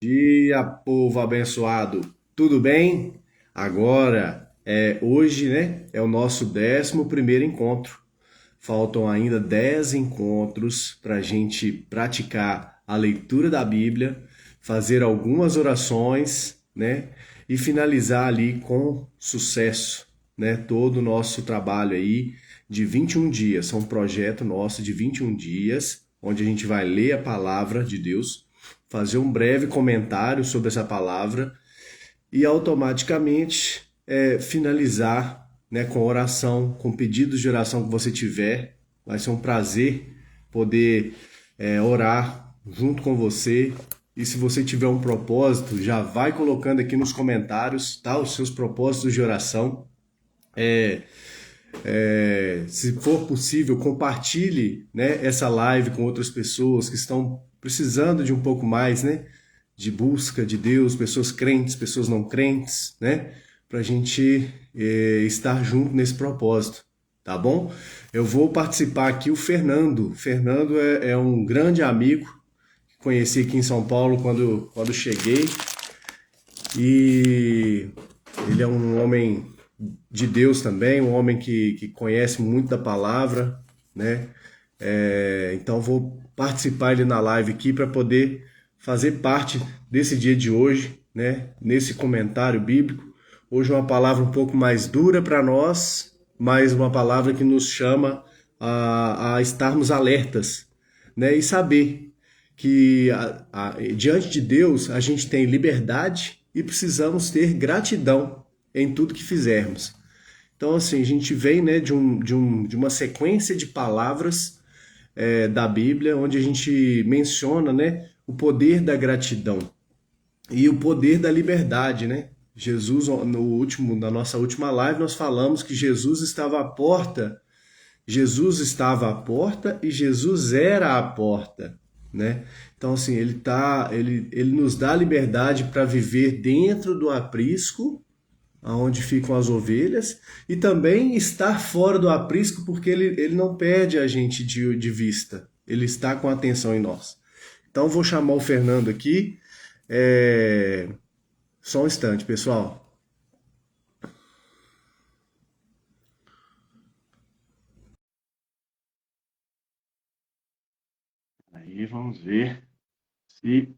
Dia, povo abençoado. Tudo bem? Agora, hoje, né, é o nosso 11º encontro. Faltam ainda 10 encontros para a gente praticar a leitura da Bíblia, fazer algumas orações, né, e finalizar ali com sucesso, né, todo o nosso trabalho aí de 21 dias. É um projeto nosso de 21 dias, onde a gente vai ler a palavra de Deus, fazer um breve comentário sobre essa palavra e automaticamente finalizar, né, com oração, com pedidos de oração que você tiver. Vai ser um prazer poder orar junto com você. E se você tiver um propósito, já vai colocando aqui nos comentários, tá? Os seus propósitos de oração. Se for possível, compartilhe, né, essa live com outras pessoas que estão precisando de um pouco mais, né, de busca de Deus, pessoas crentes, pessoas não crentes, né, para a gente estar junto nesse propósito, tá bom? Eu vou participar aqui o Fernando. O Fernando é um grande amigo que conheci aqui em São Paulo quando cheguei e ele é um homem de Deus também, um homem que conhece muito da palavra, né? Então vou participar ele na live aqui para poder fazer parte desse dia de hoje, né? Nesse comentário bíblico. Hoje é uma palavra um pouco mais dura para nós, mas uma palavra que nos chama a estarmos alertas, né? E saber que diante de Deus a gente tem liberdade e precisamos ter gratidão em tudo que fizermos. Então, assim, a gente vem, né, de uma sequência de palavras da Bíblia, onde a gente menciona, né, o poder da gratidão e o poder da liberdade, né? Jesus, na nossa última live, nós falamos que Jesus estava à porta e Jesus era a porta, né? Então, assim, ele nos dá liberdade para viver dentro do aprisco, aonde ficam as ovelhas, e também estar fora do aprisco, porque ele não perde a gente de vista, ele está com atenção em nós. Então, vou chamar o Fernando aqui. É... Só um instante, pessoal. Aí vamos ver se.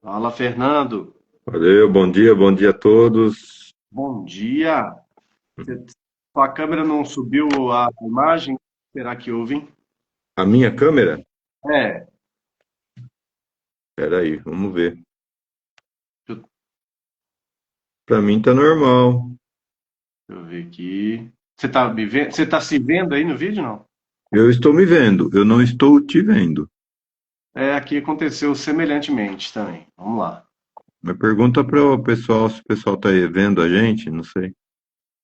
Fala, Fernando. Valeu, bom dia a todos. Bom dia. Sua câmera não subiu a imagem? Será que houve, hein? A minha câmera? É, Espera aí, vamos ver. deixa Para mim tá normal. eu ver aqui. Você tá me vendo? Você tá se vendo aí no vídeo, não? Eu estou me vendo, eu não estou te vendo. Aqui aconteceu semelhantemente também. Vamos lá. Mas pergunta para o pessoal se o pessoal tá aí vendo a gente, não sei.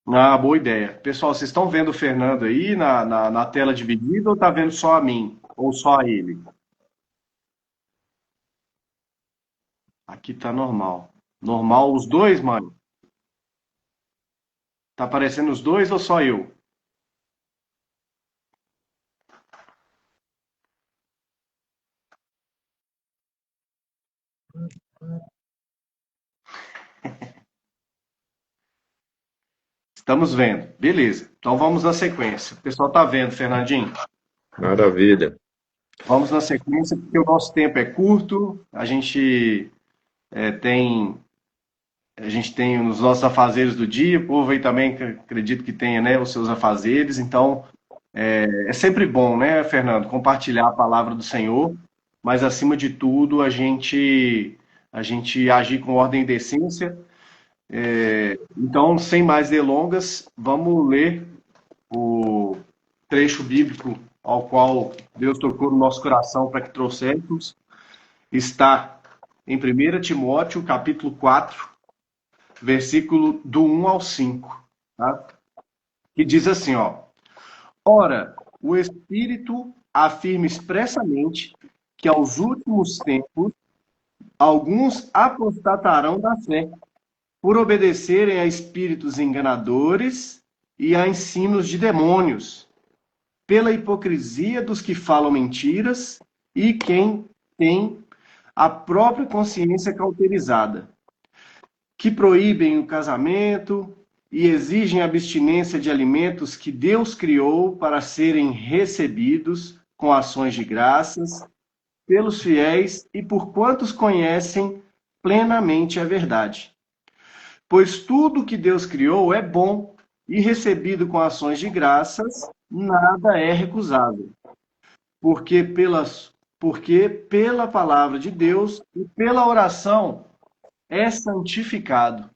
Ah, boa ideia. Pessoal, vocês estão vendo o Fernando aí na tela dividida ou tá vendo só a mim? Ou só a ele? Aqui tá normal. Normal os dois, mano? Tá aparecendo os dois ou só eu? Estamos vendo. Beleza. Então vamos na sequência. O pessoal tá vendo, Fernandinho? Maravilha. Vamos na sequência porque o nosso tempo é curto. É, tem a gente tem os nossos afazeres do dia. O povo aí também que acredito que tenha, né, os seus afazeres. Então é sempre bom, né, Fernando, compartilhar a palavra do Senhor. Mas acima de tudo a gente agir com ordem e decência. Então, sem mais delongas, vamos ler o trecho bíblico ao qual Deus tocou no nosso coração para que trouxéssemos. Está em 1 Timóteo, capítulo 4, versículo do 1 ao 5, tá? Que diz assim, ó: Ora, o Espírito afirma expressamente que aos últimos tempos alguns apostatarão da fé, por obedecerem a espíritos enganadores e a ensinos de demônios, pela hipocrisia dos que falam mentiras e quem tem a própria consciência cauterizada, que proíbem o casamento e exigem abstinência de alimentos que Deus criou para serem recebidos com ações de graças pelos fiéis e por quantos conhecem plenamente a verdade. Pois tudo que Deus criou é bom e recebido com ações de graças, nada é recusável, porque pela palavra de Deus e pela oração é santificado.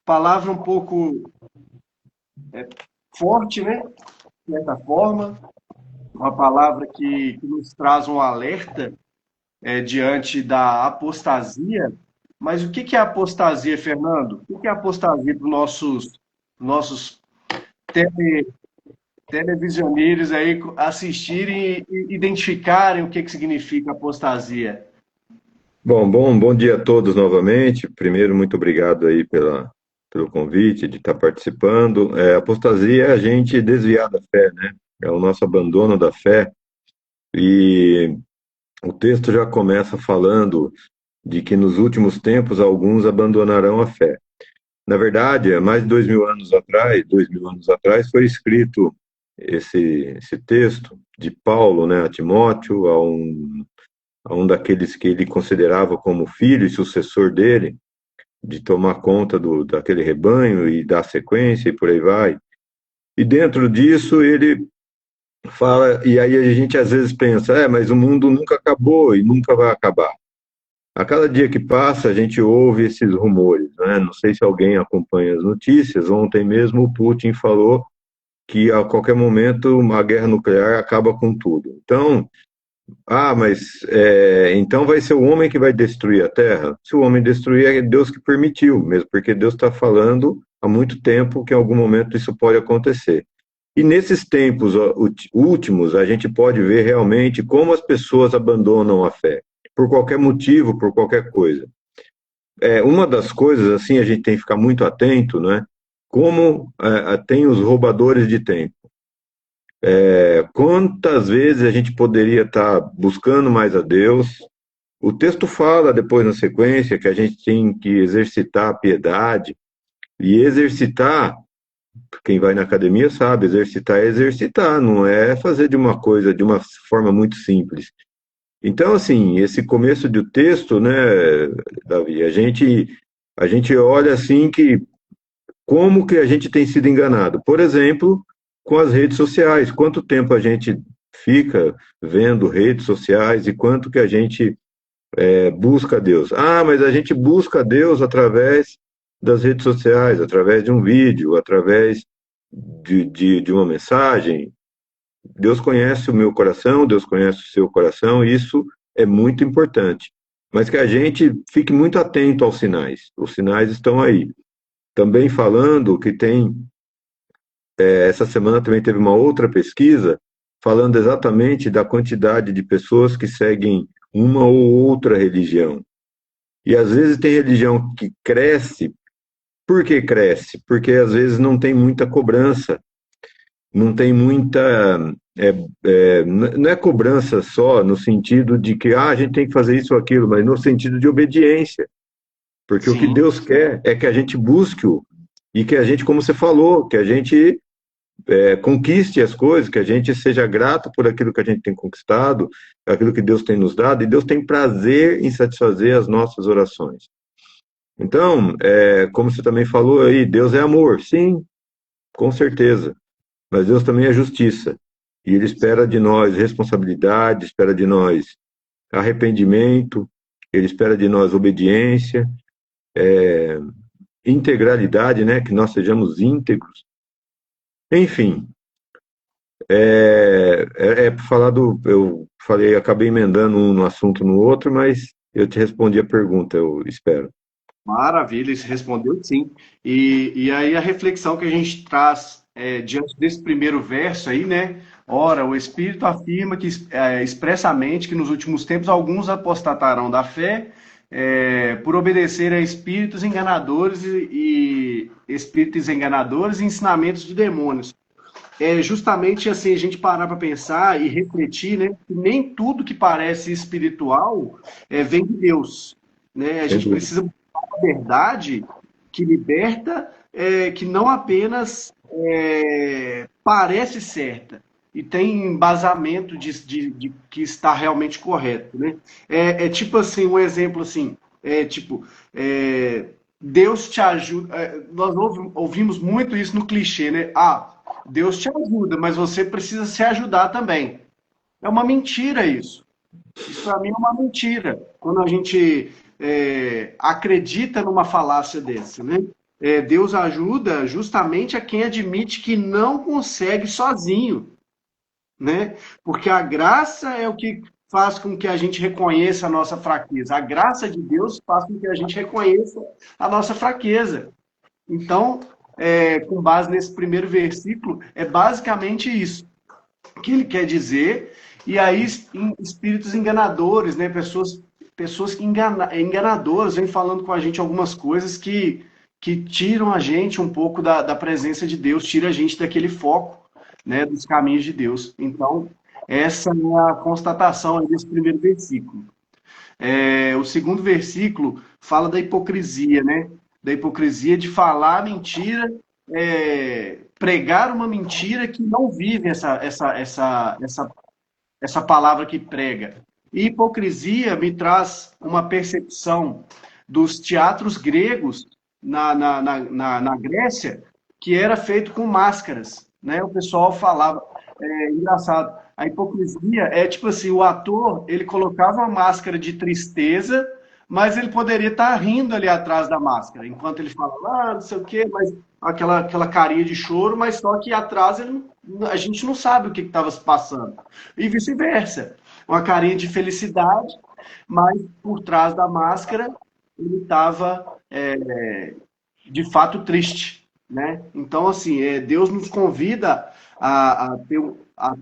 Palavra um pouco forte, né? De certa forma, uma palavra que nos traz um alerta diante da apostasia. Mas o que é apostasia, Fernando? O que é apostasia para os nossos tele, televisioneiros aí assistirem e identificarem o que significa apostasia? Bom dia a todos novamente. Primeiro, muito obrigado aí pelo convite de estar participando. Apostasia é a gente desviar da fé, né? É o nosso abandono da fé. E o texto já começa falando de que nos últimos tempos alguns abandonarão a fé. Na verdade, há mais de 2.000 anos atrás, foi escrito esse texto de Paulo, né, a Timóteo, a um daqueles que ele considerava como filho e sucessor dele, de tomar conta daquele rebanho e dar sequência e por aí vai. E dentro disso ele fala, e aí a gente às vezes pensa, mas o mundo nunca acabou e nunca vai acabar. A cada dia que passa, a gente ouve esses rumores, né? Não sei se alguém acompanha as notícias. Ontem mesmo o Putin falou que a qualquer momento uma guerra nuclear acaba com tudo. Então, então vai ser o homem que vai destruir a Terra? Se o homem destruir, é Deus que permitiu, mesmo porque Deus está falando há muito tempo que em algum momento isso pode acontecer. E nesses tempos últimos, a gente pode ver realmente como as pessoas abandonam a fé, por qualquer motivo, por qualquer coisa. Uma das coisas, assim, a gente tem que ficar muito atento, né? Como tem os roubadores de tempo. Quantas vezes a gente poderia estar buscando mais a Deus? O texto fala depois na sequência que a gente tem que exercitar a piedade, e exercitar, quem vai na academia sabe, exercitar é exercitar, não é fazer de uma coisa de uma forma muito simples. Então, assim, esse começo do texto, né, Davi, a gente olha assim que como que a gente tem sido enganado. Por exemplo, com as redes sociais. Quanto tempo a gente fica vendo redes sociais e quanto que a gente busca Deus? Mas a gente busca Deus através das redes sociais, através de um vídeo, através de uma mensagem. Deus conhece o meu coração, Deus conhece o seu coração, e isso é muito importante. Mas que a gente fique muito atento aos sinais. Os sinais estão aí. Também falando que essa semana também teve uma outra pesquisa falando exatamente da quantidade de pessoas que seguem uma ou outra religião. E às vezes tem religião que cresce. Por que cresce? Porque às vezes não tem muita cobrança, não tem muita. Não é cobrança só no sentido de que a gente tem que fazer isso ou aquilo, mas no sentido de obediência. Porque o que Sim. Deus quer é que a gente busque-o e que a gente, como você falou, que a gente conquiste as coisas, que a gente seja grato por aquilo que a gente tem conquistado, aquilo que Deus tem nos dado, e Deus tem prazer em satisfazer as nossas orações. Então, como você também falou aí, Deus é amor, sim, com certeza, mas Deus também é justiça, e Ele espera de nós responsabilidade, espera de nós arrependimento, Ele espera de nós obediência, integralidade, né, que nós sejamos íntegros. Enfim, para falar eu falei, acabei emendando um assunto no outro, mas eu te respondi a pergunta, eu espero. Maravilha, ele respondeu sim. E aí a reflexão que a gente traz diante desse primeiro verso aí, né? Ora, o Espírito afirma que expressamente que nos últimos tempos alguns apostatarão da fé por obedecer a espíritos enganadores e espíritos enganadores e ensinamentos de demônios. é justamente assim a gente parar para pensar e refletir, né? Que nem tudo que parece espiritual vem de Deus, né? A Sem gente dúvida. precisa buscar a verdade que liberta, que não apenas parece certa e tem embasamento de que está realmente correto, né? Tipo assim, um exemplo assim, tipo, Deus te ajuda. Nós ouvimos muito isso no clichê, né? Ah, Deus te ajuda, mas você precisa se ajudar também. É uma mentira isso. Isso para mim é uma mentira. Quando a gente acredita numa falácia desse, né? Deus ajuda justamente a quem admite que não consegue sozinho, né? Porque a graça é o que faz com que a gente reconheça a nossa fraqueza. A graça de Deus faz com que a gente reconheça a nossa fraqueza. Então, com base nesse primeiro versículo, é basicamente isso que ele quer dizer. E aí, espíritos enganadores, né? Pessoas enganadoras vêm falando com a gente algumas coisas que tiram a gente um pouco da presença de Deus, tira a gente daquele foco, né, dos caminhos de Deus. Então, essa é a constatação desse primeiro versículo. O segundo versículo fala da hipocrisia, né? Da hipocrisia de falar mentira, pregar uma mentira que não vive essa palavra que prega. E hipocrisia me traz uma percepção dos teatros gregos na Grécia, que era feito com máscaras, né? O pessoal falava, engraçado, a hipocrisia é tipo assim, o ator, ele colocava uma máscara de tristeza, mas ele poderia estar rindo ali atrás da máscara, enquanto ele fala, não sei o quê, mas aquela carinha de choro, mas só que atrás a gente não sabe o que estava se passando. E vice-versa. Uma carinha de felicidade, mas por trás da máscara ele estava de fato triste, né? Então, assim, Deus nos convida a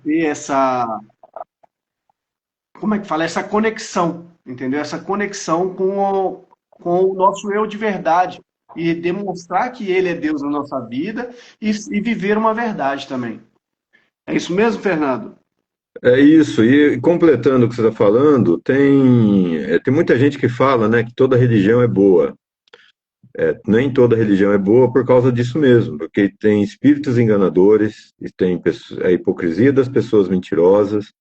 ter essa, como é que fala? Essa conexão, entendeu? Essa conexão com o nosso eu de verdade e demonstrar que ele é Deus na nossa vida e viver uma verdade também. É isso mesmo, Fernando? É isso, e completando o que você está falando, tem muita gente que fala, né, que toda religião é boa. Nem toda religião é boa por causa disso mesmo, porque tem espíritos enganadores, e tem a hipocrisia das pessoas mentirosas,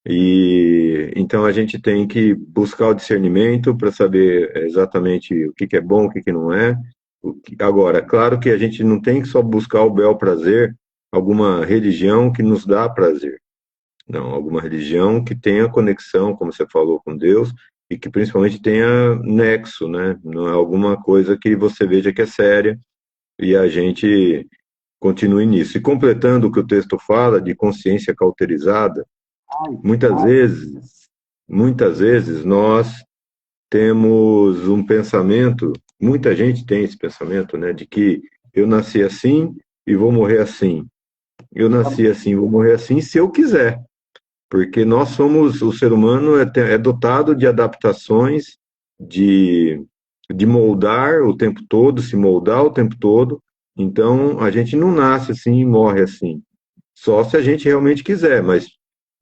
e então a gente tem que buscar o discernimento para saber exatamente o que que é bom, o que que não é. Agora, claro que a gente não tem que só buscar o bel prazer, alguma religião que nos dá prazer. Não, alguma religião que tenha conexão, como você falou, com Deus e que principalmente tenha nexo, né? Não é alguma coisa que você veja que é séria e a gente continue nisso. E completando o que o texto fala de consciência cauterizada, Ai, muitas ai, vezes, muitas vezes nós temos um pensamento, muita gente tem esse pensamento, né, de que eu nasci assim e vou morrer assim. Eu nasci assim, vou morrer assim se eu quiser. Porque nós somos, o ser humano é dotado de adaptações, de, de moldar o tempo todo, se moldar o tempo todo. Então, a gente não nasce assim e morre assim. Só se a gente realmente quiser, mas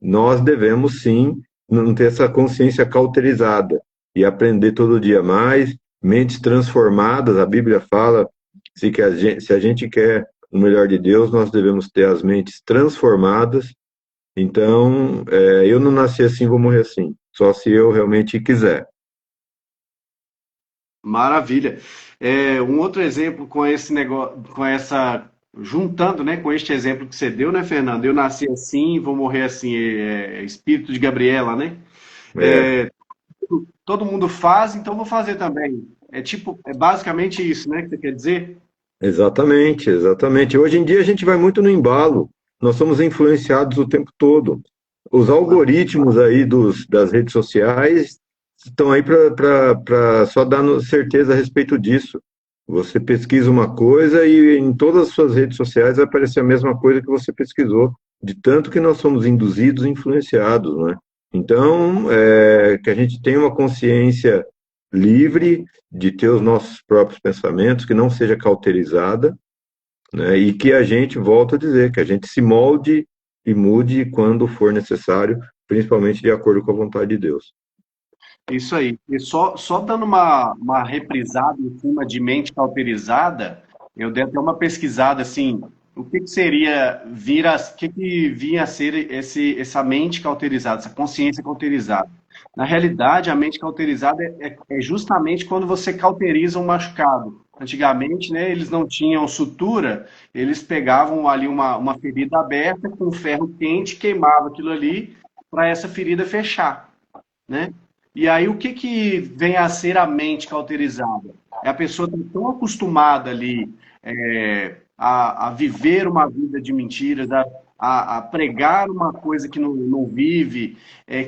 nós devemos sim não ter essa consciência cauterizada e aprender todo dia mais, mentes transformadas. A Bíblia fala se a gente quer o melhor de Deus, nós devemos ter as mentes transformadas. Então, eu não nasci assim, vou morrer assim. Só se eu realmente quiser. maravilha. Um outro exemplo com esse negócio, juntando, né, com este exemplo que você deu, né, Fernando? Eu nasci assim, vou morrer assim, espírito de Gabriela, né? É, Todo mundo faz, então vou fazer também. É basicamente isso, né, que você quer dizer? exatamente, exatamente. Hoje em dia a gente vai muito no embalo. Nós somos influenciados o tempo todo. Os algoritmos aí das redes sociais estão aí para só dar certeza a respeito disso. Você pesquisa uma coisa e em todas as suas redes sociais vai aparecer a mesma coisa que você pesquisou, de tanto que nós somos induzidos e influenciados, né? Então, que a gente tenha uma consciência livre de ter os nossos próprios pensamentos, que não seja cauterizada, né? E que a gente, volta a dizer, que a gente se molde e mude quando for necessário, principalmente de acordo com a vontade de Deus. Isso aí. E só dando uma reprisada em cima de mente cauterizada, eu dei até uma pesquisada assim, o que que seria o que que vinha a ser essa mente cauterizada, essa consciência cauterizada? Na realidade, a mente cauterizada é justamente quando você cauteriza um machucado. Antigamente, né, eles não tinham sutura, eles pegavam ali uma ferida aberta com ferro quente, queimava aquilo ali para essa ferida fechar, né? E aí, o que que vem a ser a mente cauterizada? É a pessoa tá tão acostumada ali a viver uma vida de mentiras, a pregar uma coisa que não vive,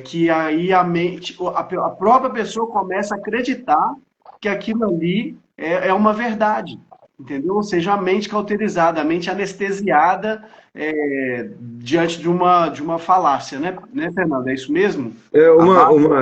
que aí a mente, a própria pessoa começa a acreditar que aquilo ali é uma verdade, entendeu? Ou seja, a mente cauterizada, a mente anestesiada diante de uma falácia, né, Fernando? É isso mesmo? A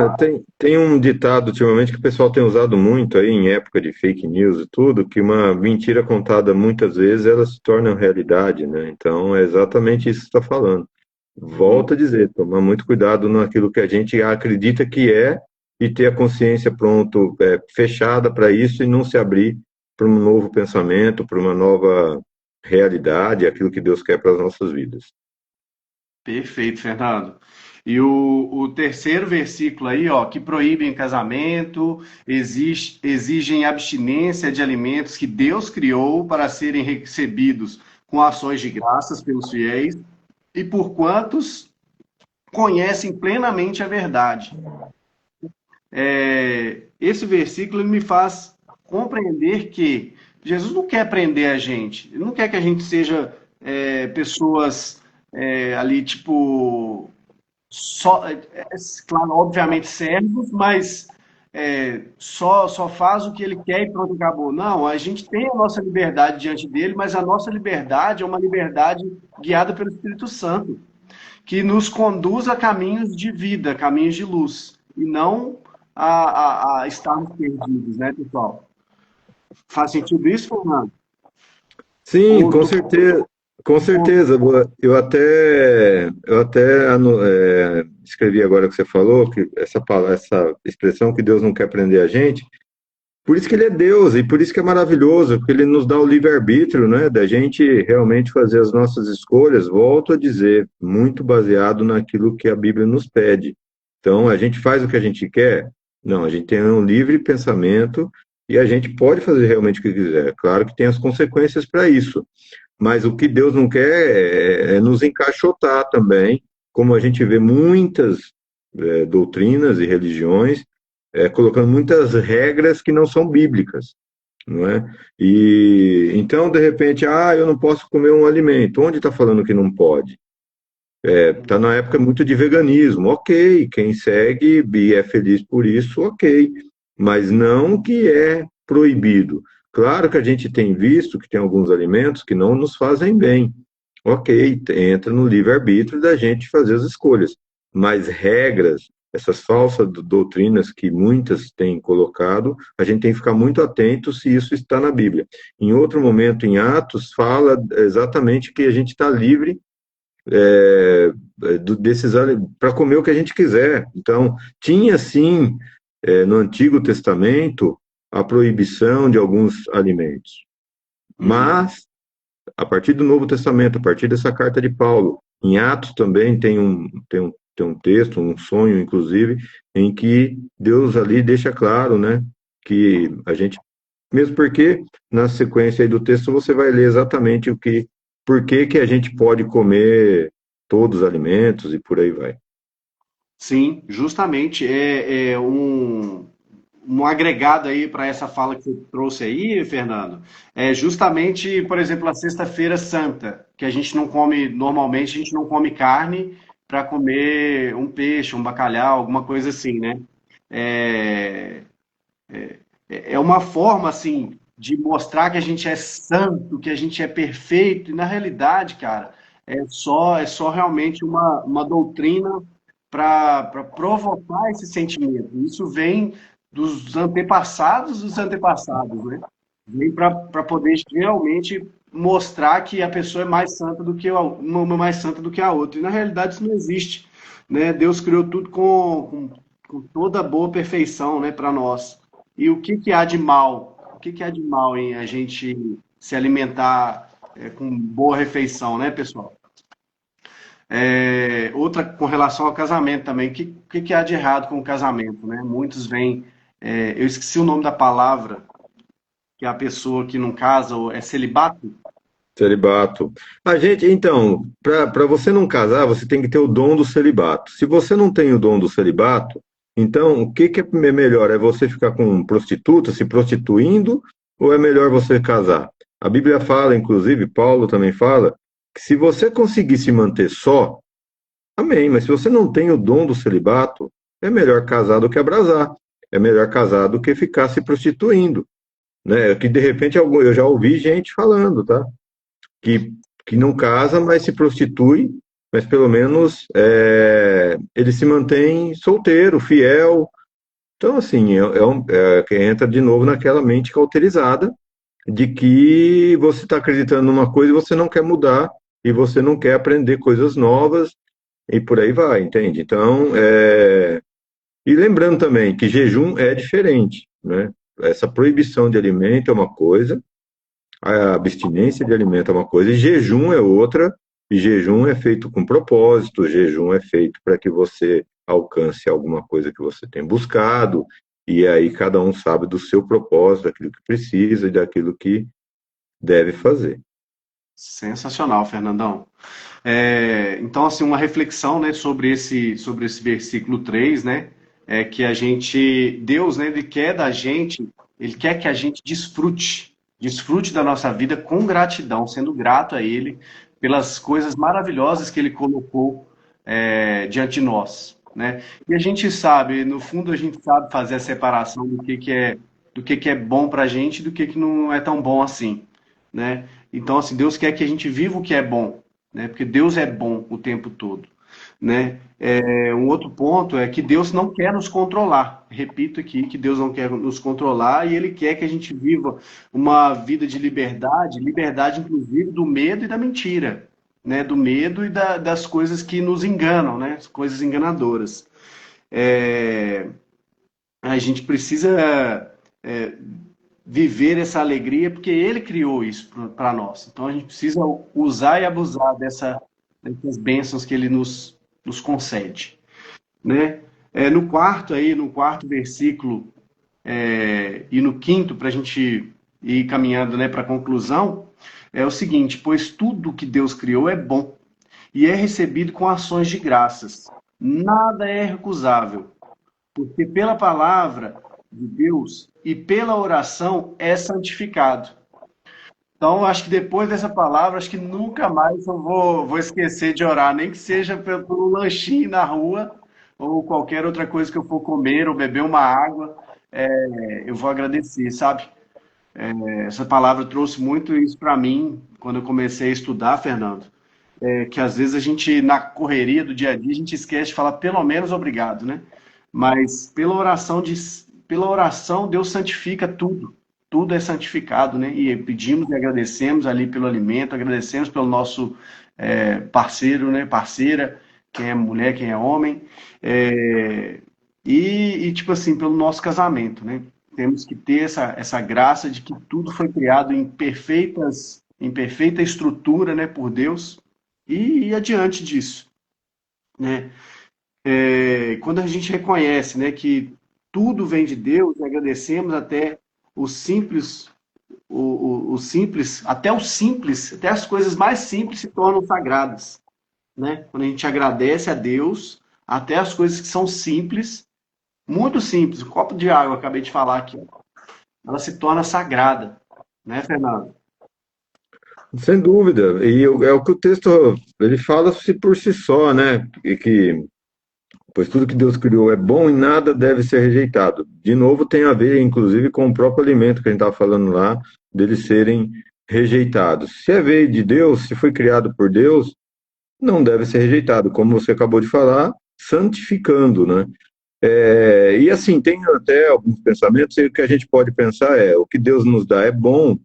base Tem um ditado ultimamente que o pessoal tem usado muito aí em época de fake news e tudo, que uma mentira contada muitas vezes ela se torna realidade, né? Então é exatamente isso que você está falando. Uhum. Volto a dizer, tomar muito cuidado naquilo que a gente acredita que é e ter a consciência pronto, fechada para isso e não se abrir para um novo pensamento, para uma nova realidade, aquilo que Deus quer para as nossas vidas. Perfeito, Fernando. E o terceiro versículo aí, ó, que proíbem casamento, exigem abstinência de alimentos que Deus criou para serem recebidos com ações de graças pelos fiéis e por quantos conhecem plenamente a verdade. Esse versículo ele me faz compreender que Jesus não quer prender a gente, ele não quer que a gente seja pessoas ali, tipo, claro, obviamente servos, mas só faz o que ele quer e pronto, acabou. Não, a gente tem a nossa liberdade diante dele, mas a nossa liberdade é uma liberdade guiada pelo Espírito Santo, que nos conduz a caminhos de vida, caminhos de luz, e não a estarmos perdidos, né, pessoal? Faz sentido isso, Fernando? Sim, Ou com tô, certeza, com ou- certeza. Eu até escrevi agora que você falou que essa expressão que Deus não quer prender a gente. Por isso que ele é Deus e por isso que é maravilhoso, porque ele nos dá o livre-arbítrio, né, da gente realmente fazer as nossas escolhas. Volto a dizer, muito baseado naquilo que a Bíblia nos pede. Então, a gente faz o que a gente quer? Não, a gente tem um livre pensamento e a gente pode fazer realmente o que quiser. Claro que tem as consequências para isso. Mas o que Deus não quer é nos encaixotar também, como a gente vê muitas doutrinas e religiões colocando muitas regras que não são bíblicas, não é? E então, de repente, eu não posso comer um alimento. Onde está falando que não pode? Está na época muito de veganismo, ok. Quem segue e é feliz por isso, ok. Mas não que é proibido. Claro que a gente tem visto que tem alguns alimentos que não nos fazem bem. Ok, entra no livre-arbítrio da gente fazer as escolhas. Mas regras, essas falsas doutrinas que muitas têm colocado, a gente tem que ficar muito atento se isso está na Bíblia. Em outro momento, em Atos, fala exatamente que a gente está livre desses para comer o que a gente quiser. Então, tinha sim, no Antigo Testamento, a proibição de alguns alimentos. Uhum. Mas, a partir do Novo Testamento, a partir dessa carta de Paulo, em Atos também tem um texto, um sonho, inclusive, em que Deus ali deixa claro, né, que a gente, mesmo porque na sequência aí do texto você vai ler exatamente por que que a gente pode comer todos os alimentos e por aí vai. Sim, justamente é um agregado aí para essa fala que você trouxe aí, Fernando. É justamente, por exemplo, a Sexta-feira Santa, que a gente não come, normalmente a gente não come carne para comer um peixe, um bacalhau, alguma coisa assim, né? É, é uma forma, assim, de mostrar que a gente é santo, que a gente é perfeito, e na realidade, cara, é só realmente uma doutrina para provocar esse sentimento. Isso vem dos antepassados, né? Vem para poder realmente mostrar que a pessoa é mais santa do que uma mais santa do que a outra. E na realidade isso não existe, né? Deus criou tudo com toda boa perfeição, né, para nós. E o que que há de mal? O que que há de mal em a gente se alimentar com boa refeição, né, pessoal? Outra com relação ao casamento também. O que que há de errado com o casamento, né? Muitos vêm. Eu esqueci o nome da palavra, que é a pessoa que não casa, ou é celibato? Celibato. A gente, então, para você não casar, você tem que ter o dom do celibato. Se você não tem o dom do celibato, então o que que é melhor? É você ficar com prostituta, se prostituindo, ou é melhor você casar? A Bíblia fala, inclusive, Paulo também fala, que se você conseguir se manter só, amém, mas se você não tem o dom do celibato, é melhor casar do que abrasar. É melhor casar do que ficar se prostituindo, né? Que de repente eu já ouvi gente falando, tá? que, que não casa, mas se prostitui, mas pelo menos ele se mantém solteiro, fiel. Então, assim, que entra de novo naquela mente cauterizada de que você está acreditando numa coisa e você não quer mudar, e você não quer aprender coisas novas, e por aí vai, entende? Então, e lembrando também que jejum é diferente, né? Essa proibição de alimento é uma coisa, a abstinência de alimento é uma coisa e jejum é outra, e jejum é feito com propósito, jejum é feito para que você alcance alguma coisa que você tem buscado, e aí cada um sabe do seu propósito, daquilo que precisa e daquilo que deve fazer. Sensacional, Fernandão. Então, assim, uma reflexão, né, sobre esse versículo 3, né, é que Deus, né, ele quer da gente, ele quer que a gente desfrute da nossa vida com gratidão, sendo grato a Ele pelas coisas maravilhosas que Ele colocou diante de nós, né? E a gente sabe, no fundo, a gente sabe fazer a separação do que é bom para a gente e do que não é tão bom assim, né? Então, assim, Deus quer que a gente viva o que é bom, né? Porque Deus é bom o tempo todo, né? Um outro ponto é que Deus não quer nos controlar. Repito aqui que Deus não quer nos controlar e Ele quer que a gente viva uma vida de liberdade, liberdade inclusive do medo e da mentira, né? Do medo e das coisas que nos enganam, né? As coisas enganadoras. É, a gente precisa é, viver essa alegria porque Ele criou isso para nós. Então a gente precisa usar e abusar dessas bênçãos que Ele nos concede, né? No quarto versículo e no quinto, para a gente ir caminhando, né, para a conclusão, é o seguinte: pois tudo que Deus criou é bom e é recebido com ações de graças. Nada é recusável, porque pela palavra de Deus e pela oração é santificado. Então, acho que depois dessa palavra, acho que nunca mais eu vou esquecer de orar, nem que seja por um lanchinho na rua ou qualquer outra coisa que eu for comer ou beber uma água, eu vou agradecer, sabe? Essa palavra trouxe muito isso para mim quando eu comecei a estudar, Fernando, que às vezes a gente, na correria do dia a dia, a gente esquece de falar pelo menos obrigado, né? Mas pela oração Deus santifica tudo. Tudo é santificado, né? E pedimos e agradecemos ali pelo alimento, agradecemos pelo nosso parceiro, né? Parceira, quem é mulher, quem é homem, é, tipo assim, pelo nosso casamento, né? Temos que ter essa graça de que tudo foi criado em perfeita estrutura, né, por Deus, e adiante disso, né? Quando a gente reconhece, né, que tudo vem de Deus, agradecemos até o simples, o simples, até as coisas mais simples se tornam sagradas, né? Quando a gente agradece a Deus, até as coisas que são simples, muito simples, um copo de água, acabei de falar aqui, ela se torna sagrada, né, Fernando? Sem dúvida, e é o que o texto ele fala por si só, né? E que pois tudo que Deus criou é bom e nada deve ser rejeitado. De novo, tem a ver, inclusive, com o próprio alimento que a gente estava falando lá, deles serem rejeitados. Se veio de Deus, se foi criado por Deus, não deve ser rejeitado, como você acabou de falar, santificando, né? E assim, tem até alguns pensamentos, e o que a gente pode pensar o que Deus nos dá é bom,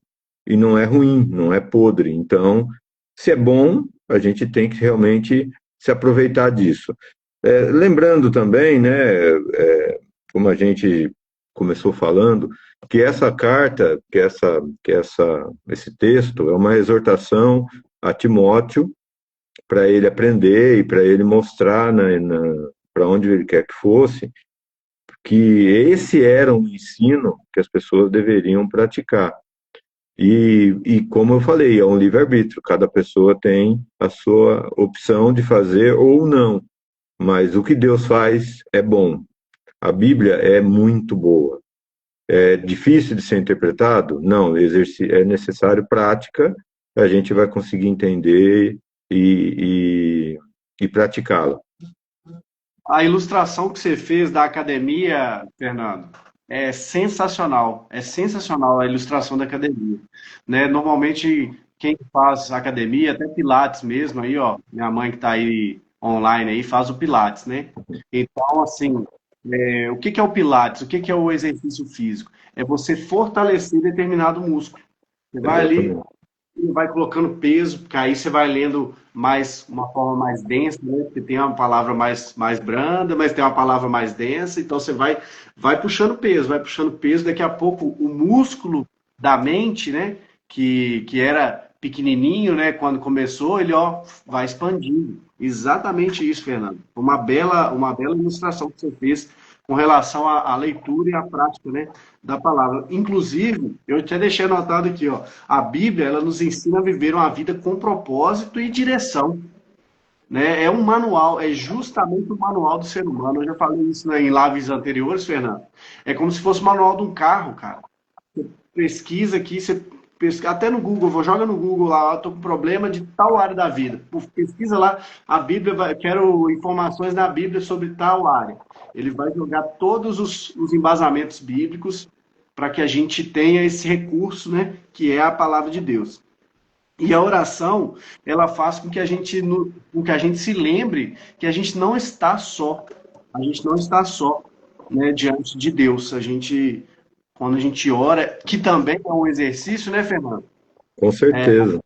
e não é ruim, não é podre. Então, se é bom, a gente tem que realmente se aproveitar disso. Lembrando também, né, como a gente começou falando, que essa carta, esse texto é uma exortação a Timóteo para ele aprender e para ele mostrar para onde ele quer que fosse, que esse era um ensino que as pessoas deveriam praticar. E como eu falei, é um livre-arbítrio, cada pessoa tem a sua opção de fazer ou não, mas o que Deus faz é bom. A Bíblia é muito boa. É difícil de ser interpretado? Não, é necessário prática, a gente vai conseguir entender e praticá-la. A ilustração que você fez da academia, Fernando, é sensacional a ilustração da academia, né? Normalmente quem faz academia, até Pilates mesmo, aí ó, minha mãe que está aí online aí faz o Pilates, né? Então assim, o que que é o Pilates? O que que é o exercício físico? É você fortalecer determinado músculo. Você vai ali, Exatamente. vai colocando peso, porque aí você vai lendo mais uma forma mais densa, né? Porque tem uma palavra mais branda, mas tem uma palavra mais densa, então você vai vai puxando peso, daqui a pouco o músculo da mente, né, que era pequenininho, né, quando começou, ele ó, vai expandindo. Exatamente isso, Fernando. Uma bela ilustração que você fez com relação à leitura e à prática, né, da palavra. Inclusive, eu até deixei anotado aqui, ó, a Bíblia, ela nos ensina a viver uma vida com propósito e direção, né? É um manual, é justamente o manual do ser humano. Eu já falei isso, né, em lives anteriores, Fernando. É como se fosse o manual de um carro, cara. Pesquisa aqui, até no Google, joga no Google lá, estou com problema de tal área da vida. Pesquisa lá, a Bíblia, quero informações na Bíblia sobre tal área. Ele vai jogar todos os embasamentos bíblicos para que a gente tenha esse recurso, né, que é a palavra de Deus. E a oração, ela faz com que com que a gente se lembre que a gente não está só. A gente não está só, né, diante de Deus. Quando a gente ora, que também é um exercício, né, Fernando? Com certeza.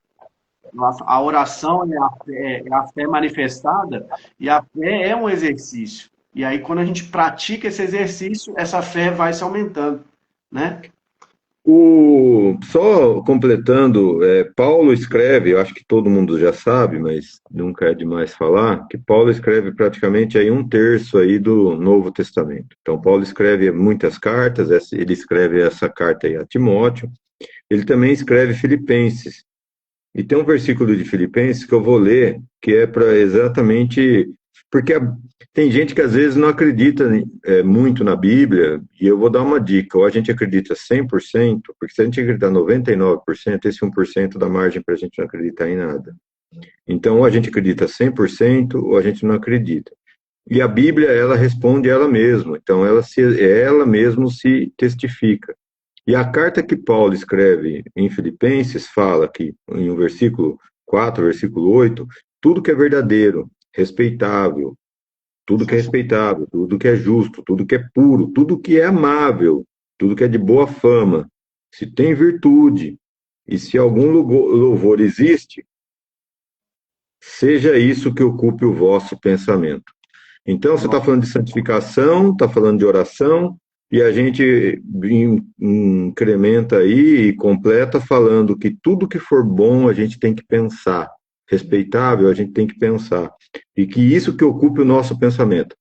A oração é a fé manifestada e a fé é um exercício. E aí, quando a gente pratica esse exercício, essa fé vai se aumentando, né? Só completando, Paulo escreve, eu acho que todo mundo já sabe, mas nunca é demais falar, que Paulo escreve praticamente aí um terço aí do Novo Testamento. Então, Paulo escreve muitas cartas, ele escreve essa carta aí a Timóteo, ele também escreve Filipenses. E tem um versículo de Filipenses que eu vou ler, que é para exatamente. Porque tem gente que às vezes não acredita muito na Bíblia, e eu vou dar uma dica: ou a gente acredita 100%, porque se a gente acreditar 99%, esse 1% dá margem para a gente não acreditar em nada. Então, ou a gente acredita 100%, ou a gente não acredita. E a Bíblia, ela responde ela mesma, então ela mesma se testifica. E a carta que Paulo escreve em Filipenses fala que, em um versículo 4, versículo 8, tudo que é verdadeiro, respeitável, tudo que é justo, tudo que é puro, tudo que é amável, tudo que é de boa fama, se tem virtude e se algum louvor existe, seja isso que ocupe o vosso pensamento. Então, você está falando de santificação, está falando de oração, e a gente incrementa aí e completa falando que tudo que for bom a gente tem que pensar, respeitável a gente tem que pensar, e que isso que ocupe o nosso pensamento.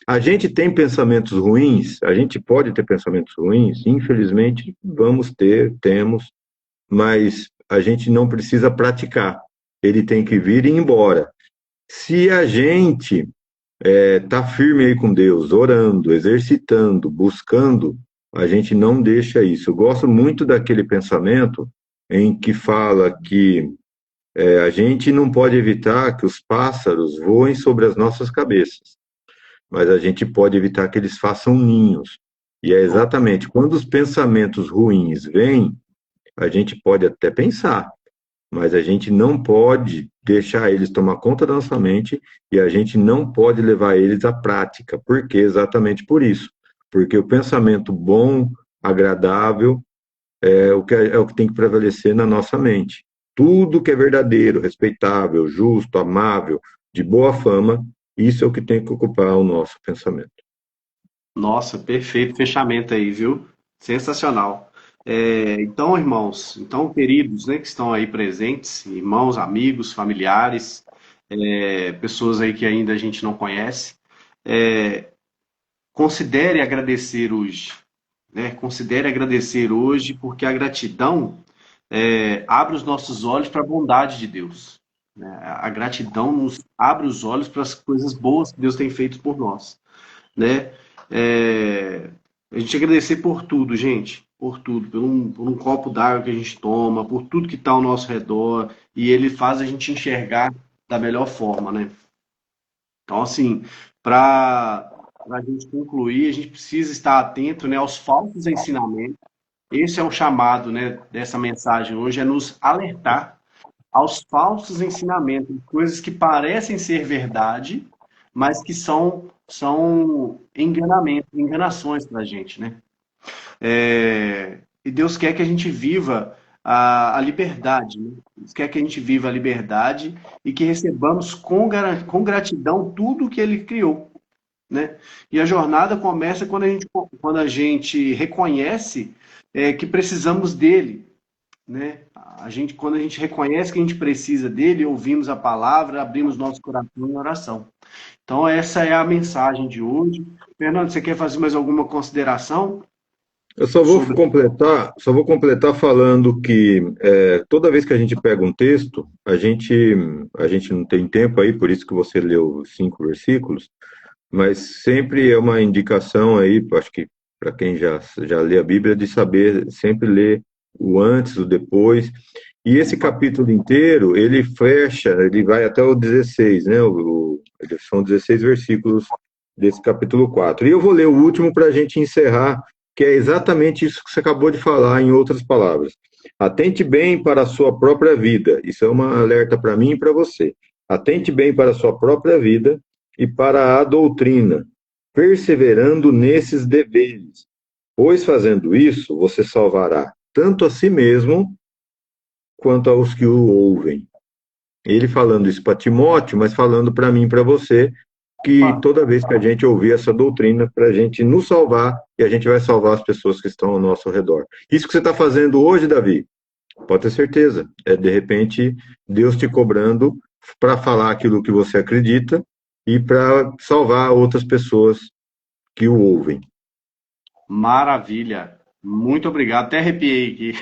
A gente tem pensamentos ruins, a gente pode ter pensamentos ruins, infelizmente temos, mas a gente não precisa praticar, ele tem que vir e ir embora. Se a gente tá firme aí com Deus, orando, exercitando, buscando, a gente não deixa isso. Eu gosto muito daquele pensamento em que fala que a gente não pode evitar que os pássaros voem sobre as nossas cabeças, mas a gente pode evitar que eles façam ninhos. E é exatamente quando os pensamentos ruins vêm, a gente pode até pensar, mas a gente não pode deixar eles tomar conta da nossa mente e a gente não pode levar eles à prática. Por quê? Exatamente por isso. Porque o pensamento bom, agradável, é o que tem que prevalecer na nossa mente. Tudo que é verdadeiro, respeitável, justo, amável, de boa fama, isso é o que tem que ocupar o nosso pensamento. Nossa, perfeito fechamento aí, viu? Sensacional. Então, irmãos, então, queridos, né, que estão aí presentes, irmãos, amigos, familiares, pessoas aí que ainda a gente não conhece, considere agradecer hoje, né? Considere agradecer hoje, porque a gratidão abre os nossos olhos para a bondade de Deus, né? A gratidão nos abre os olhos para as coisas boas que Deus tem feito por nós, né? É, a gente agradecer por tudo, gente, por tudo, por um copo d'água que a gente toma, por tudo que está ao nosso redor, e ele faz a gente enxergar da melhor forma, né? Então, assim, para a gente concluir, a gente precisa estar atento, né, aos falsos ensinamentos. Esse é o chamado, né, dessa mensagem hoje, é nos alertar aos falsos ensinamentos, coisas que parecem ser verdade, mas que são enganamentos, enganações para a gente, né? E Deus quer que a gente viva a liberdade, né? Deus quer que a gente viva a liberdade e que recebamos com gratidão tudo que Ele criou, né? E a jornada começa quando a gente reconhece que precisamos dele, né? Quando a gente reconhece que a gente precisa dele, ouvimos a palavra, abrimos nosso coração em oração. Então, essa é a mensagem de hoje. Fernando, você quer fazer mais alguma consideração Eu sobre. só vou completar falando que toda vez que a gente pega um texto, a gente não tem tempo aí, por isso que você leu 5 versículos, mas sempre é uma indicação aí, acho que para quem já lê a Bíblia, de saber sempre ler o antes, o depois. E esse capítulo inteiro, ele fecha, ele vai até o 16, né? São 16 versículos desse capítulo 4. E eu vou ler o último para a gente encerrar, que é exatamente isso que você acabou de falar, em outras palavras. Atente bem para a sua própria vida. Isso é uma alerta para mim e para você. Atente bem para a sua própria vida e para a doutrina, perseverando nesses deveres, pois fazendo isso, você salvará tanto a si mesmo quanto aos que o ouvem. Ele falando isso para Timóteo, mas falando para mim e para você, que toda vez que a gente ouvir essa doutrina, para a gente nos salvar, e a gente vai salvar as pessoas que estão ao nosso redor. Isso que você está fazendo hoje, Davi, pode ter certeza, é de repente Deus te cobrando para falar aquilo que você acredita e para salvar outras pessoas que o ouvem. Maravilha. Muito obrigado. Até arrepiei aqui.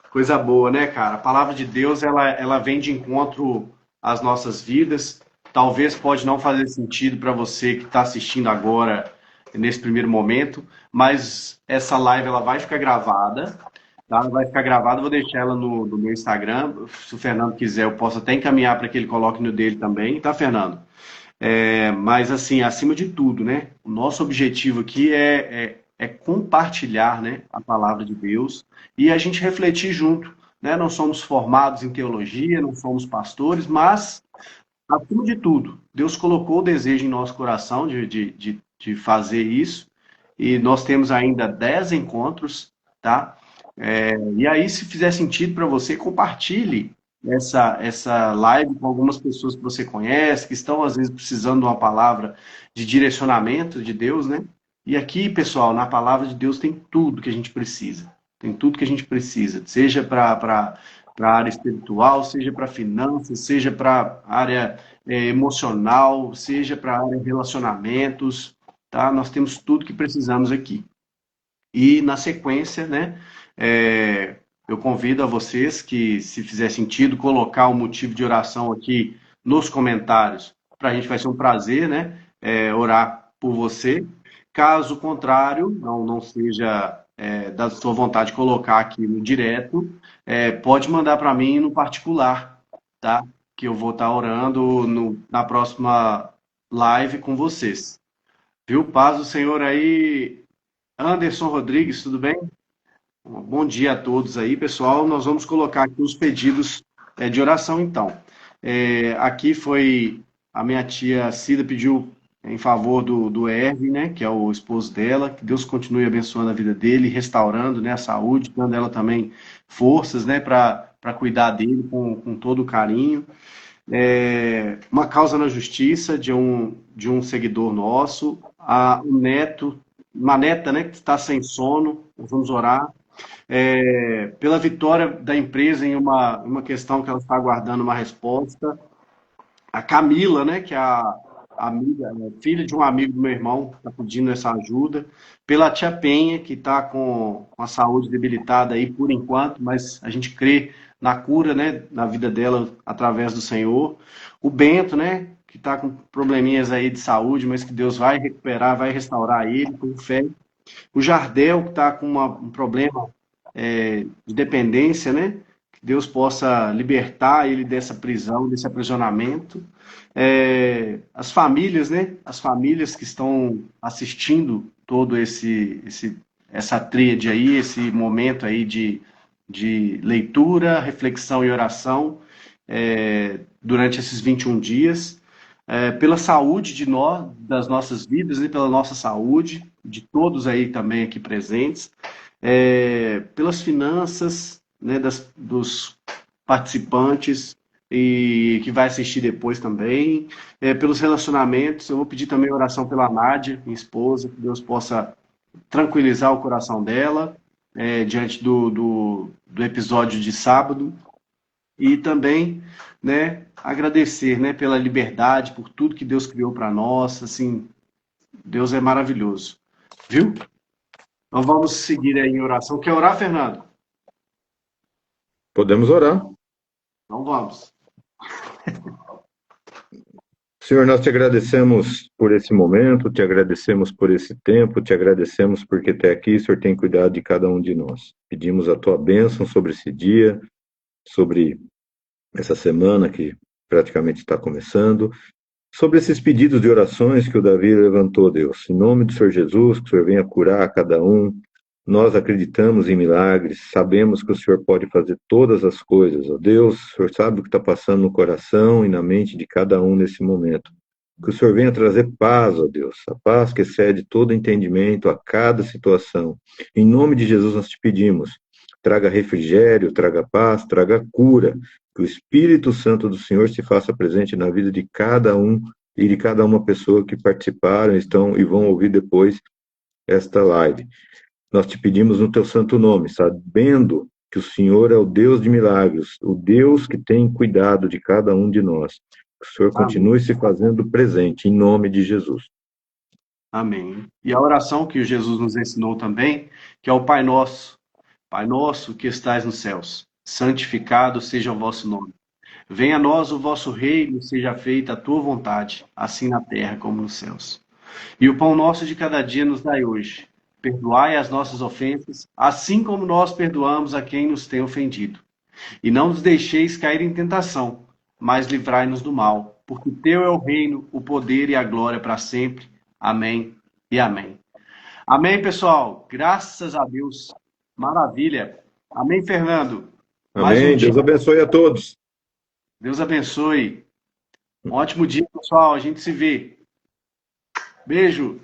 Coisa boa, né, cara? A palavra de Deus, ela vem de encontro às nossas vidas. Talvez pode não fazer sentido para você que está assistindo agora, nesse primeiro momento, mas essa live ela vai ficar gravada, tá? Ela vai ficar gravada, eu vou deixar ela no meu Instagram. Se o Fernando quiser, eu posso até encaminhar para que ele coloque no dele também, tá, Fernando? Mas, assim, acima de tudo, né? O nosso objetivo aqui é compartilhar, né, a palavra de Deus e a gente refletir junto, né? Não somos formados em teologia, não somos pastores, mas, acima de tudo, Deus colocou o desejo em nosso coração de fazer isso e nós temos ainda 10 encontros, tá? E aí, se fizer sentido para você, compartilhe essa live com algumas pessoas que você conhece, que estão às vezes precisando de uma palavra de direcionamento de Deus, né? E aqui, pessoal, na palavra de Deus tem tudo que a gente precisa. Tem tudo que a gente precisa, seja para a área espiritual, seja para finanças, seja para a área emocional, seja para a área de relacionamentos, tá? Nós temos tudo que precisamos aqui. E na sequência, né, eu convido a vocês que, se fizer sentido, colocar o motivo de oração aqui nos comentários. Para a gente vai ser um prazer, né, orar por você. Caso contrário, não seja da sua vontade colocar aqui no direto, pode mandar para mim no particular, tá? Que eu vou estar orando na próxima live com vocês. Viu? Paz do Senhor aí, Anderson Rodrigues, tudo bem? Bom dia a todos aí, pessoal. Nós vamos colocar aqui os pedidos de oração, então. Aqui foi a minha tia Cida pediu em favor do Erwin, né, que é o esposo dela, que Deus continue abençoando a vida dele, restaurando, né, a saúde, dando ela também forças, né, para cuidar dele com todo o carinho. Uma causa na justiça de um seguidor nosso, um neto, uma neta, né, que está sem sono, nós vamos orar. Pela vitória da empresa em uma questão que ela está aguardando uma resposta. A Camila, né, que é a amiga, filha de um amigo do meu irmão, está pedindo essa ajuda. Pela tia Penha, que está com a saúde debilitada aí por enquanto, mas a gente crê na cura, né, na vida dela através do Senhor. O Bento, né, que está com probleminhas aí de saúde, mas que Deus vai recuperar, vai restaurar ele com fé. O Jardel, que está com um problema de dependência, né? Que Deus possa libertar ele dessa prisão, desse aprisionamento. As famílias, né? As famílias que estão assistindo todo essa tríade aí, esse momento aí de leitura, reflexão e oração durante esses 21 dias. Pela saúde de nós, das nossas vidas, e pela nossa saúde, de todos aí também aqui presentes, pelas finanças, né, dos participantes e que vai assistir depois também, pelos relacionamentos. Eu vou pedir também oração pela Nádia, minha esposa, que Deus possa tranquilizar o coração dela diante do episódio de sábado. E também, né, agradecer, né, pela liberdade, por tudo que Deus criou para nós. Assim, Deus é maravilhoso. Viu? Então vamos seguir aí em oração. Quer orar, Fernando? Podemos orar. Então vamos. Senhor, nós te agradecemos por esse momento, te agradecemos por esse tempo, te agradecemos porque até aqui o Senhor tem cuidado de cada um de nós. Pedimos a tua bênção sobre esse dia, sobre essa semana que praticamente está começando, sobre esses pedidos de orações que o Davi levantou, Deus. Em nome do Senhor Jesus, que o Senhor venha curar cada um. Nós acreditamos em milagres, sabemos que o Senhor pode fazer todas as coisas. Ó Deus, o Senhor sabe o que está passando no coração e na mente de cada um nesse momento. Que o Senhor venha trazer paz, ó Deus, a paz que excede todo entendimento a cada situação. Em nome de Jesus nós te pedimos, traga refrigério, traga paz, traga cura, que o Espírito Santo do Senhor se faça presente na vida de cada um e de cada uma pessoa que participaram, estão e vão ouvir depois esta live. Nós te pedimos no teu santo nome, sabendo que o Senhor é o Deus de milagres, o Deus que tem cuidado de cada um de nós. Que o Senhor continue se fazendo presente, em nome de Jesus. Amém. E a oração que Jesus nos ensinou também, que é o Pai Nosso que estais nos céus, santificado seja o vosso nome. Venha a nós o vosso reino, seja feita a tua vontade, assim na terra como nos céus. E o pão nosso de cada dia nos dai hoje. Perdoai as nossas ofensas, assim como nós perdoamos a quem nos tem ofendido. E não nos deixeis cair em tentação, mas livrai-nos do mal, porque teu é o reino, o poder e a glória para sempre. Amém e amém. Amém, pessoal. Graças a Deus. Maravilha. Amém, Fernando. Mais um Amém. dia. Deus abençoe a todos. Deus abençoe. Um ótimo dia, pessoal. A gente se vê. Beijo.